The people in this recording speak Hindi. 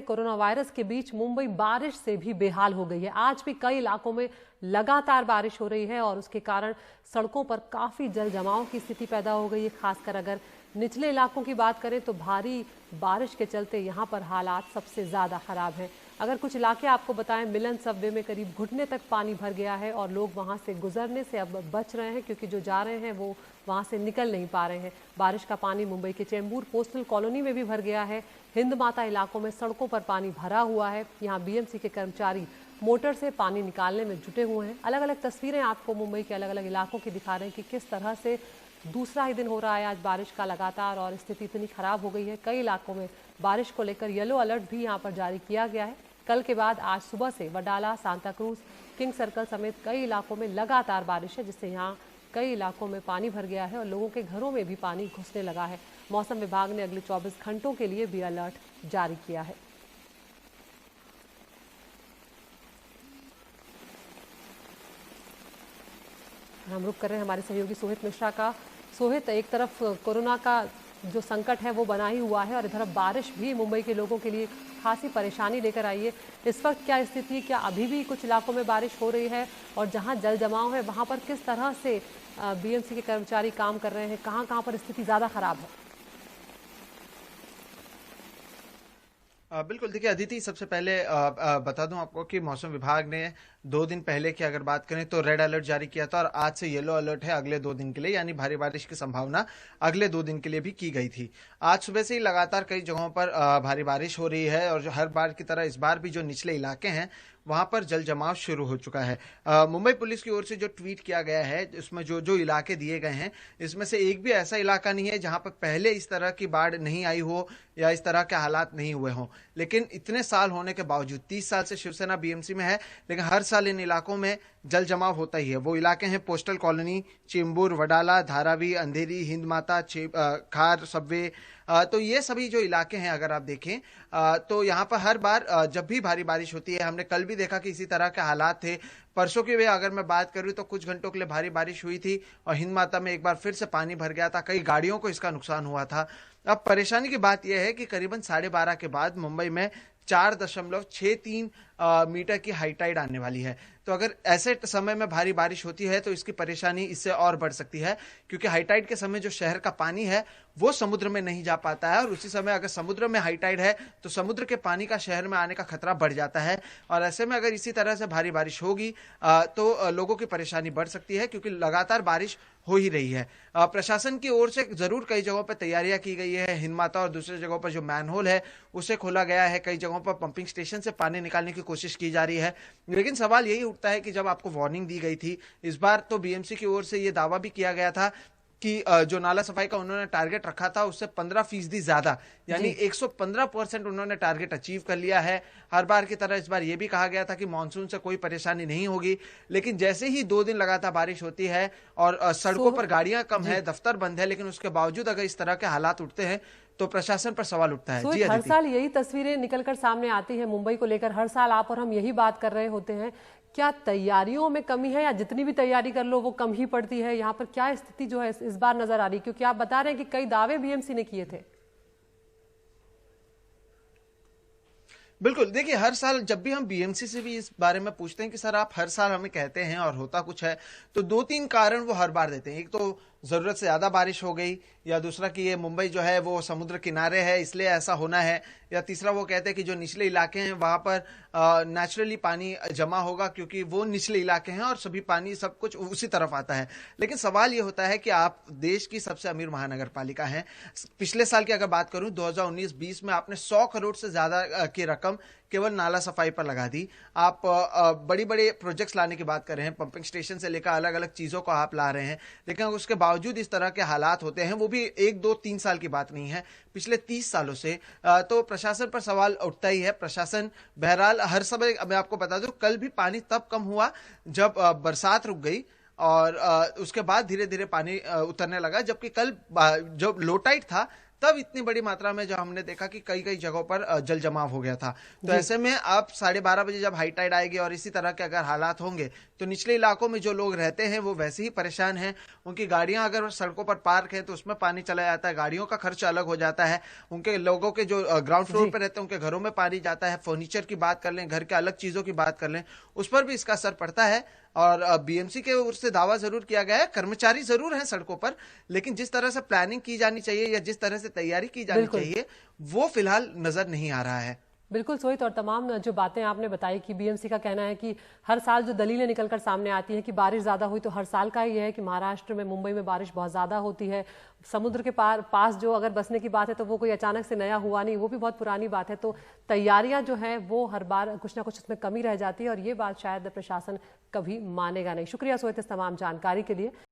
कोरोना वायरस के बीच मुंबई बारिश से भी बेहाल हो गई है। आज भी कई इलाकों में लगातार बारिश हो रही है और उसके कारण सड़कों पर काफी जल जमाव की स्थिति पैदा हो गई है। खासकर अगर निचले इलाकों की बात करें तो भारी बारिश के चलते यहाँ पर हालात सबसे ज्यादा खराब हैं। अगर कुछ इलाके आपको बताएं, मिलन सबवे में करीब घुटने तक पानी भर गया है और लोग वहां से गुजरने से अब बच रहे हैं, क्योंकि जो जा रहे हैं वो वहां से निकल नहीं पा रहे हैं। बारिश का पानी मुंबई के चेंबूर पोस्टल कॉलोनी में भी भर गया है। हिंद माता इलाकों में सड़कों पर पानी भरा हुआ है। यहाँ बीएमसी के कर्मचारी मोटर से पानी निकालने में जुटे हुए हैं। अलग अलग तस्वीरें आपको मुंबई के अलग अलग इलाकों की दिखा रहे हैं कि किस तरह से दूसरा ही दिन हो रहा है आज बारिश का लगातार, और स्थिति इतनी खराब हो गई है। कई इलाकों में बारिश को लेकर येलो अलर्ट भी यहाँ पर जारी किया गया है। कल के बाद आज सुबह से Wadala, Santa cruise, king circle समेत कई इलाकों में लगातार बारिश है, जिससे यहाँ कई इलाकों में पानी भर गया है और लोगों के घरों में भी पानी घुसने लगा है। मौसम विभाग ने अगले 24 घंटों के लिए भी अलर्ट जारी किया है। हम रुक कर रहे हैं हमारे सहयोगी सोहित मिश्रा का। सोहित, एक तरफ कोरोना का जो संकट है वो बना ही हुआ है और इधर बारिश भी मुंबई के लोगों के लिए खासी परेशानी लेकर आई है। इस वक्त क्या स्थिति है? क्या अभी भी कुछ इलाकों में बारिश हो रही है? और जहां जल जमाव है वहां पर किस तरह से बीएमसी के कर्मचारी काम कर रहे हैं? कहां कहां पर स्थिति ज्यादा खराब है? बिल्कुल, देखिए अदिति, सबसे पहले बता दूं आपको कि मौसम विभाग ने 2 दिन पहले की अगर बात करें तो रेड अलर्ट जारी किया था और आज से येलो अलर्ट है अगले 2 दिन के लिए, यानी भारी बारिश की संभावना अगले 2 दिन के लिए भी की गई थी। आज सुबह से ही लगातार कई जगहों पर भारी बारिश हो रही है और हर बार की तरह इस बार भी जो निचले इलाके हैं वहां पर जल जमाव शुरू हो चुका है। मुंबई पुलिस की ओर से जो ट्वीट किया गया है उसमें जो जो इलाके दिए गए हैं, इसमें से एक भी ऐसा इलाका नहीं है जहां पर पहले इस तरह की बाढ़ नहीं आई हो या इस तरह के हालात नहीं हुए हों। लेकिन इतने साल होने के बावजूद, 30 साल से शिवसेना बीएमसी में है, लेकिन हर साल इन इलाकों में जल जमाव होता ही है। वो इलाके हैं पोस्टल कॉलोनी, चेंबूर, वडाला, धारावी, अंधेरी, हिंद माता, खार सबवे। तो ये सभी जो इलाके हैं अगर आप देखें तो यहाँ पर हर बार जब भी भारी बारिश होती है, हमने कल भी देखा कि इसी तरह के हालात थे। परसों की वे अगर मैं बात करूं तो कुछ घंटों के लिए भारी बारिश हुई थी और हिंद माता में एक बार फिर से पानी भर गया था, कई गाड़ियों को इसका नुकसान हुआ था। अब परेशानी की बात यह है कि करीबन 12:30 के बाद मुंबई में 4.63 मीटर की हाई टाइड आने वाली है। तो अगर ऐसे समय में भारी बारिश होती है तो इसकी परेशानी इससे और बढ़ सकती है, क्योंकि हाई टाइड के समय जो शहर का पानी है वो समुद्र में नहीं जा पाता है और उसी समय अगर समुद्र में हाई टाइड है तो समुद्र के पानी का शहर में आने का खतरा बढ़ जाता है। और ऐसे में अगर इसी तरह से भारी बारिश होगी तो लोगों की परेशानी बढ़ सकती है, क्योंकि लगातार बारिश हो ही रही है। प्रशासन की ओर से जरूर कई जगहों पर तैयारियां की गई है। हिंद माता और दूसरी जगहों पर जो मैनहोल है उसे खोला गया है। कई जगहों पर पंपिंग स्टेशन से पानी निकालने की कोशिश की जा रही है। लेकिन सवाल यही उठता है कि जब आपको वार्निंग दी गई थी, इस बार तो बीएमसी की ओर से यह दावा भी किया गया था कि जो नाला सफाई का उन्होंने टारगेट रखा था उससे 15% ज्यादा, यानी 115% उन्होंने टारगेट अचीव कर लिया है। हर बार की तरह इस बार यह भी कहा गया था कि मानसून से कोई परेशानी नहीं होगी, लेकिन जैसे ही 2 दिन लगातार बारिश होती है और सड़कों पर गाड़ियां कम है, दफ्तर बंद है, लेकिन उसके बावजूद अगर इस तरह के हालात उठते हैं तो प्रशासन पर सवाल उठता है। जी, हर साल यही तस्वीरें निकलकर सामने आती है मुंबई को लेकर। हर साल आप और हम यही बात कर रहे होते हैं, क्या तैयारियों में कमी है या जितनी भी तैयारी कर लो वो कम ही पड़ती है? यहाँ पर क्या स्थिति जो है इस बार नजर आ रही? क्योंकि आप बता रहे हैं कि कई दावे बीएमसी ने किए थे। बिल्कुल, देखिए हर साल जब भी हम बीएमसी से भी इस बारे में पूछते हैं कि सर आप हर साल हमें कहते हैं और होता कुछ है, तो 2-3 कारण वो हर बार देते हैं। एक तो जरूरत से ज्यादा बारिश हो गई, या दूसरा कि ये मुंबई जो है वो समुद्र किनारे है इसलिए ऐसा होना है, या तीसरा वो कहते हैं कि जो निचले इलाके हैं वहां पर नेचुरली पानी जमा होगा क्योंकि वो निचले इलाके हैं और सभी पानी सब कुछ उसी तरफ आता है। लेकिन सवाल ये होता है कि आप देश की सबसे अमीर महानगर पालिका हैं। पिछले साल की अगर बात करूं 2019-20 में आपने 100 करोड़ से ज्यादा की रकम केवल नाला सफाई पर लगा दी। आप बड़ी बड़े प्रोजेक्ट्स लाने की बात कर रहे हैं, पंपिंग स्टेशन से लेकर अलग अलग चीजों को आप ला रहे हैं, लेकिन उसके बावजूद इस तरह के हालात होते हैं, वो भी 1-2-3 साल की बात नहीं है, पिछले 30 सालों से। तो प्रशासन पर सवाल उठता ही है। प्रशासन बहरहाल हर समय, मैं आपको बता दूं, कल भी पानी तब कम हुआ जब बरसात रुक गई और उसके बाद धीरे धीरे पानी उतरने लगा, जबकि कल जो लो टाइड था तब इतनी बड़ी मात्रा में जो हमने देखा कि कई कई जगहों पर जल जमाव हो गया था। तो ऐसे में अब 12:30 बजे जब हाई टाइड आएगी और इसी तरह के अगर हालात होंगे तो निचले इलाकों में जो लोग रहते हैं वो वैसे ही परेशान हैं। उनकी गाड़ियां अगर सड़कों पर पार्क है तो उसमें पानी चला जाता है, गाड़ियों का खर्च अलग हो जाता है। उनके लोगों के जो ग्राउंड फ्लोर पर रहते हैं उनके घरों में पानी जाता है। फर्नीचर की बात कर लें, घर के अलग चीजों की बात कर लें, उस पर भी इसका असर पड़ता है। और बीएमसी के ओर से दावा जरूर किया गया है, कर्मचारी जरूर हैं सड़कों पर, लेकिन जिस तरह से प्लानिंग की जानी चाहिए या जिस तरह से तैयारी की जानी चाहिए वो फिलहाल नजर नहीं आ रहा है। बिल्कुल सोहित, और तमाम जो बातें आपने बताई कि बीएमसी का कहना है कि हर साल जो दलीलें निकलकर सामने आती हैं कि बारिश ज़्यादा हुई, तो हर साल का ही है कि महाराष्ट्र में, मुंबई में बारिश बहुत ज़्यादा होती है। समुद्र के पास जो अगर बसने की बात है तो वो कोई अचानक से नया हुआ नहीं, वो भी बहुत पुरानी बात है। तो तैयारियां जो हैं वो हर बार कुछ ना कुछ उसमें कमी रह जाती है, और ये बात शायद प्रशासन कभी मानेगा नहीं। शुक्रिया सोहित इस तमाम जानकारी के लिए।